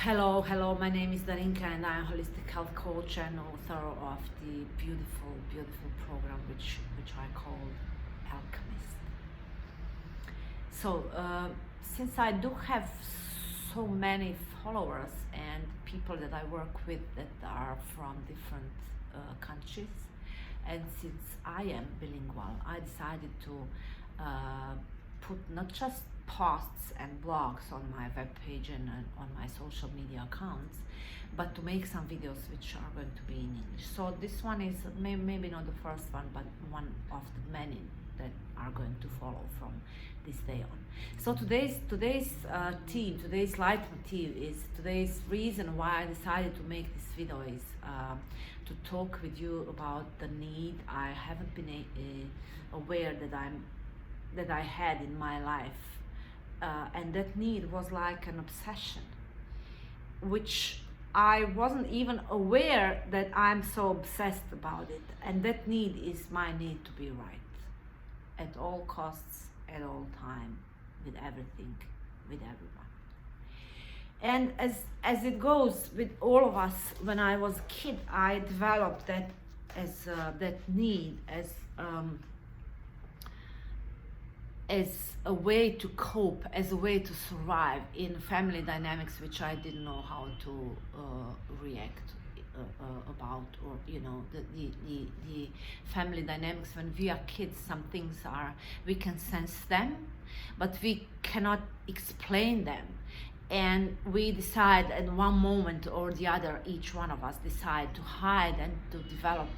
Hello, my name is Darinka and I'm a holistic health coach and author of the beautiful program which I call Alchemist. So, since I do have so many followers and people that I work with that are from different countries, and since I am bilingual, I decided to put not just posts and blogs on my webpage and on my social media accounts, but to make some videos which are going to be in English. So this one is maybe not the first one, but one of the many that are going to follow from this day on. So today's theme, today's leitmotiv is today's reason why I decided to make this video is to talk with you about the need I haven't been aware that I had in my life. And that need was like an obsession, which I wasn't even aware that I'm so obsessed about it. And that need is my need to be right at all costs, at all time, with everything, with everyone. And as it goes with all of us, when I was a kid, I developed that as that need as a way to cope, as a way to survive in family dynamics which I didn't know how to react about, or the family dynamics when we are kids. Some things we can sense them, but we cannot explain them, and we decide at one moment or the other, each one of us decide to hide and to develop.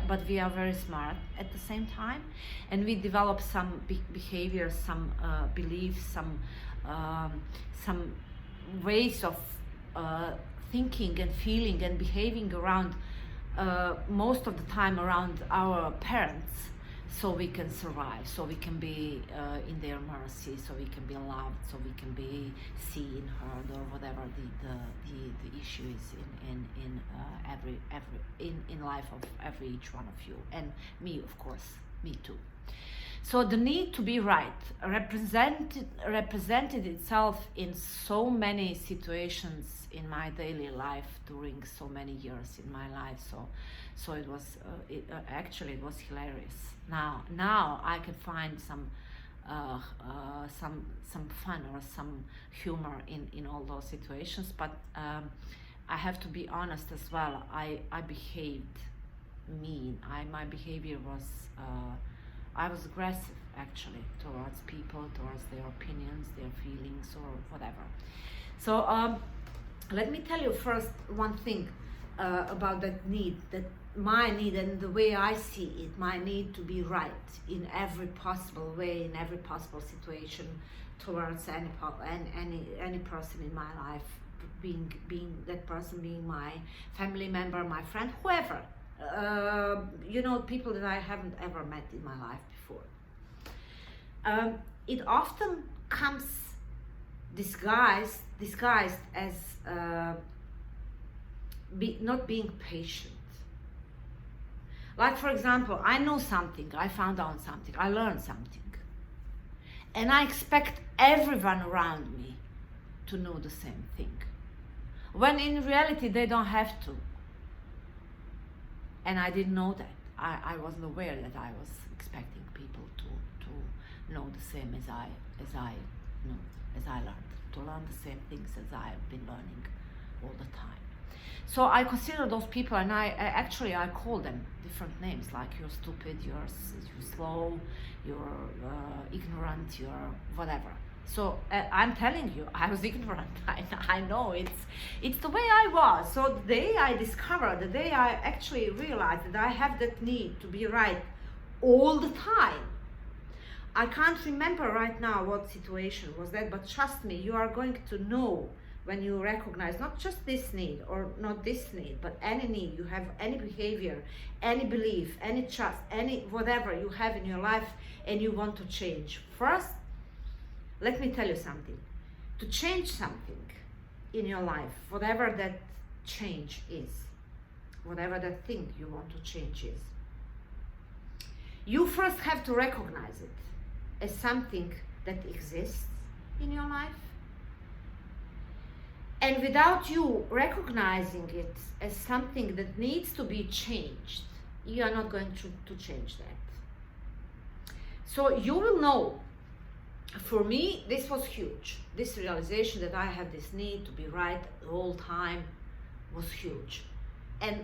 But we are very smart at the same time, and we develop some behaviors, some beliefs, some ways of thinking and feeling and behaving around, most of the time around our parents, so we can survive, so we can be in their mercy, so we can be loved, so we can be seen, heard, or whatever the issue is in life of each one of you, and me, of course, me too. So the need to be right represented itself in so many situations in my daily life during so many years in my life. So it was actually it was hilarious. Now I can find some fun or some humor in all those situations, but I have to be honest as well. I behaved mean. My behavior was I was aggressive actually towards people, towards their opinions, their feelings, or whatever. So let me tell you first one thing about that need, that my need and the way I see it, my need to be right in every possible way, in every possible situation towards any person in my life, being that person, being my family member, my friend, whoever. People that I haven't ever met in my life before. It often comes disguised as not being patient. Like, for example, I know something, I found out something, I learned something, and I expect everyone around me to know the same thing, when in reality they don't have to. And I didn't know that. I wasn't aware that I was expecting people to know the same as I know, as I learned, to learn the same things as I have been learning all the time. So I consider those people, and I call them different names, like you're stupid, you're slow, you're ignorant, you're whatever. So I'm telling you, I was ignorant. I know it's the way I was. So the day I discovered, the day I actually realized that I have that need to be right all the time. I can't remember right now what situation was that, but trust me, you are going to know when you recognize not just this need or not this need, but any need you have, any behavior, any belief, any trust, any whatever you have in your life and you want to change. First, let me tell you something. To change something in your life, whatever that change is, whatever that thing you want to change is, you first have to recognize it as something that exists in your life, And without you recognizing it as something that needs to be changed, you are not going to change that. So you will know, for me, this was huge. This realization that I have this need to be right the whole time was huge. And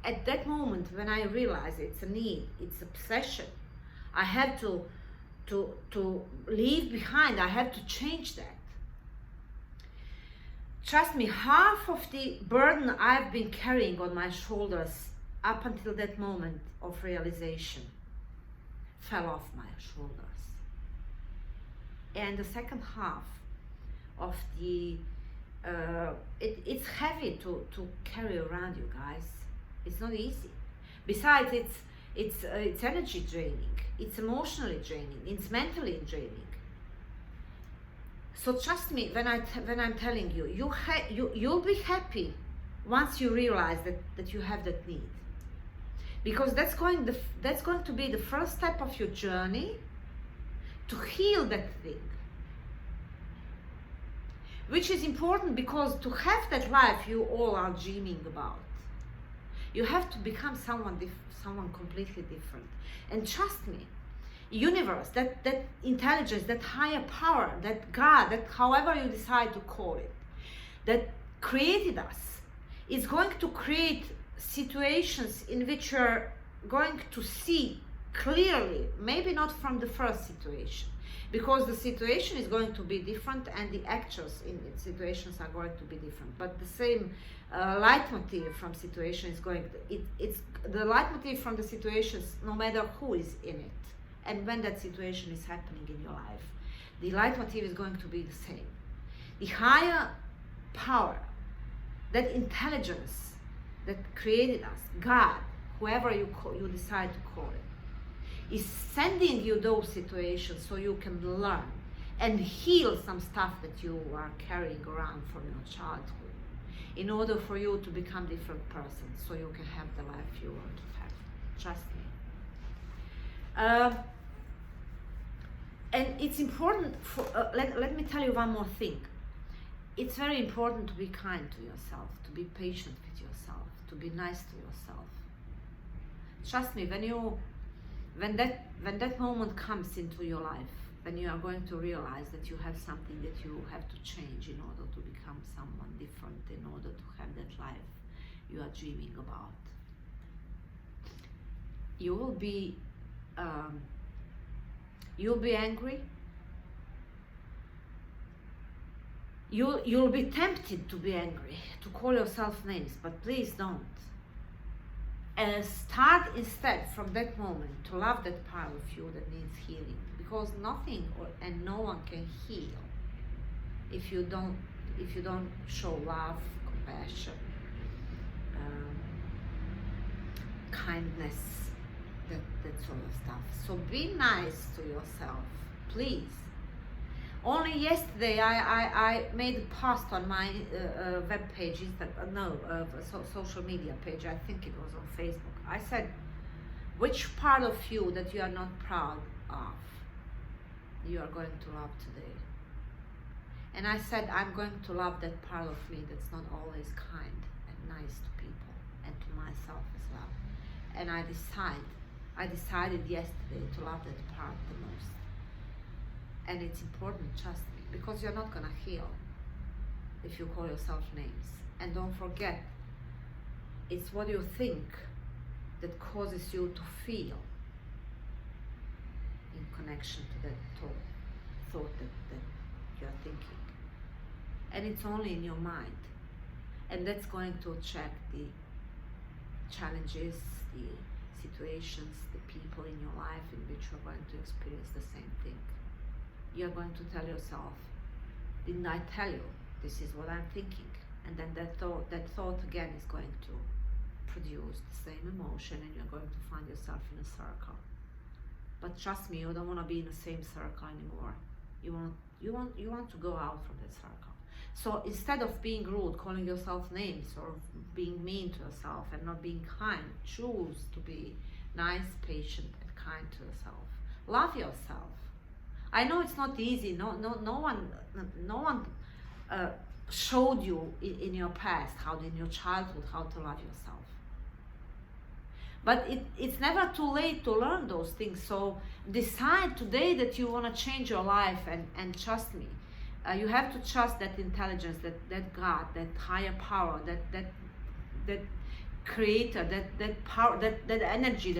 at that moment, when I realized it's a need, it's obsession, I had to leave behind, I had to change that. Trust me, half of the burden I've been carrying on my shoulders up until that moment of realization fell off my shoulders. And the second half of the, it's heavy to carry around, you guys. It's not easy. Besides, it's energy draining, it's emotionally draining, it's mentally draining. So trust me when I'm telling you, you'll be happy once you realize that you have that need, because that's going to be the first step of your journey to heal that thing, which is important, because to have that life you all are dreaming about, you have to become someone completely different. And trust me, universe, that intelligence, that higher power, that God, that however you decide to call it, that created us, is going to create situations in which you're going to see clearly, maybe not from the first situation, because the situation is going to be different and the actors in situations are going to be different, but the same leitmotif from situation is going to, it's the leitmotif from the situations, no matter who is in it and when that situation is happening in your life, the leitmotif is going to be the same. The higher power, that intelligence that created us, God, whoever you decide to call it, is sending you those situations so you can learn and heal some stuff that you are carrying around from your childhood, in order for you to become a different person, so you can have the life you want to have. Trust me. And it's important for, let me tell you one more thing. It's very important to be kind to yourself, to be patient with yourself, to be nice to yourself. Trust me, when that moment comes into your life, when you are going to realize that you have something that you have to change in order to become someone different, in order to have that life you are dreaming about, you will be angry. You'll be tempted to be angry, to call yourself names, but please don't. And start instead from that moment to love that part of you that needs healing, because nothing and no one can heal if you don't show love, compassion, kindness, that sort of stuff. So be nice to yourself, please. Only yesterday I made a post on my web page, social media page, I think it was on Facebook. I said, which part of you that you are not proud of, you are going to love today? And I said, I'm going to love that part of me that's not always kind and nice to people and to myself as well. And I decided yesterday to love that part the most. And it's important, trust me, because you're not gonna heal if you call yourself names. And don't forget, it's what you think that causes you to feel in connection to that thought that you're thinking. And it's only in your mind. And that's going to attract the challenges, the situations, the people in your life in which you're going to experience the same thing. You're going to tell yourself, didn't I tell you this is what I'm thinking? And then that thought again is going to produce the same emotion, and you're going to find yourself in a circle. But trust me, you don't want to be in the same circle anymore. You want to go out from that circle. So instead of being rude, calling yourself names, or being mean to yourself and not being kind, choose to be nice, patient, and kind to yourself. Love yourself. I know it's not easy. No one showed you in your past, how in your childhood, how to love yourself. But it's never too late to learn those things. So decide today that you want to change your life, and trust me. You have to trust that intelligence, that God, that higher power, that creator, that power, that energy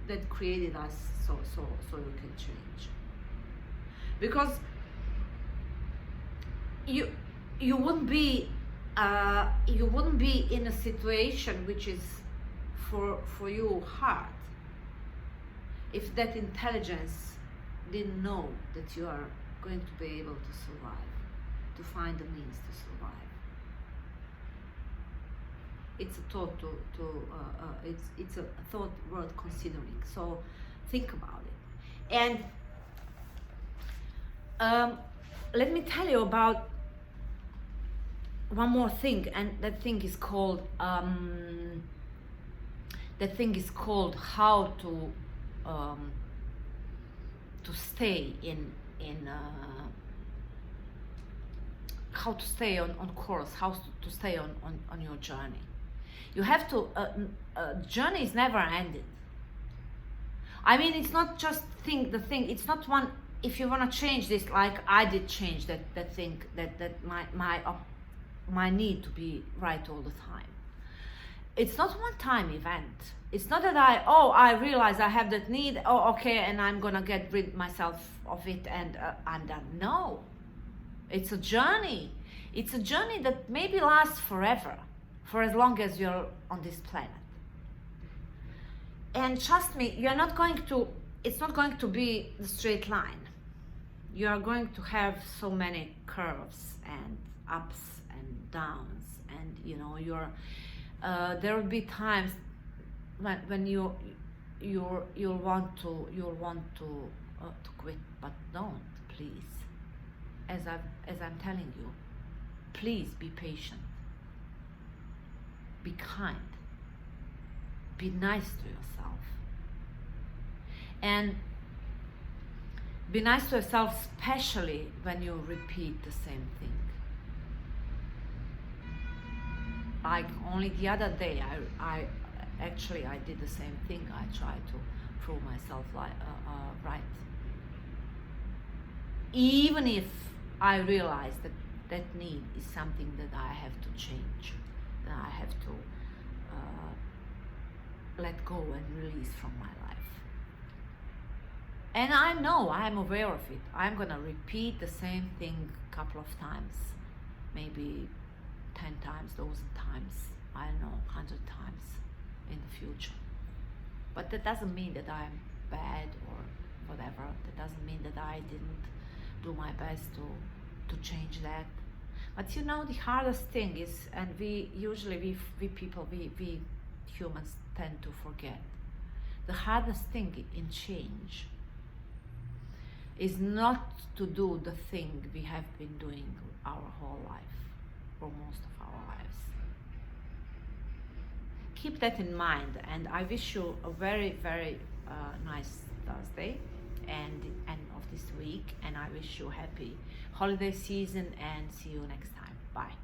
that created us, so you can change. Because you wouldn't be in a situation which is for you hard if that intelligence didn't know that you are going to be able to survive, to find the means to survive. It's a thought it's a thought worth considering. So think about it. And let me tell you about one more thing, and that thing is called how to stay how to stay on course, how to stay on your journey. You have to journey is never ended. I mean, it's not just it's not one. If you want to change this, like I did change that thing, that my need to be right all the time. It's not one time event. It's not that I realize I have that need, okay, and I'm gonna get rid myself of it and I'm done. No, it's a journey. It's a journey that maybe lasts forever, for as long as you're on this planet. And trust me, it's not going to be the straight line. You are going to have so many curves and ups and downs, and there will be times when you'll want to quit, but don't, please. As I'm telling you, please be patient, be kind, be nice to yourself, and be nice to yourself, especially when you repeat the same thing. Like only the other day, I did the same thing. I tried to prove myself right, even if I realized that need is something that I have to change, that I have to let go and release from my life. And I know, I'm aware of it. I'm gonna repeat the same thing a couple of times, maybe 10 times, dozen times, I don't know, 100 times in the future. But that doesn't mean that I'm bad or whatever. That doesn't mean that I didn't do my best to change that. But the hardest thing is, and we humans tend to forget, the hardest thing in change is not to do the thing we have been doing our whole life, or most of our lives. Keep that in mind, and I wish you a very, very nice Thursday and the end of this week, and I wish you a happy holiday season, and see you next time. Bye.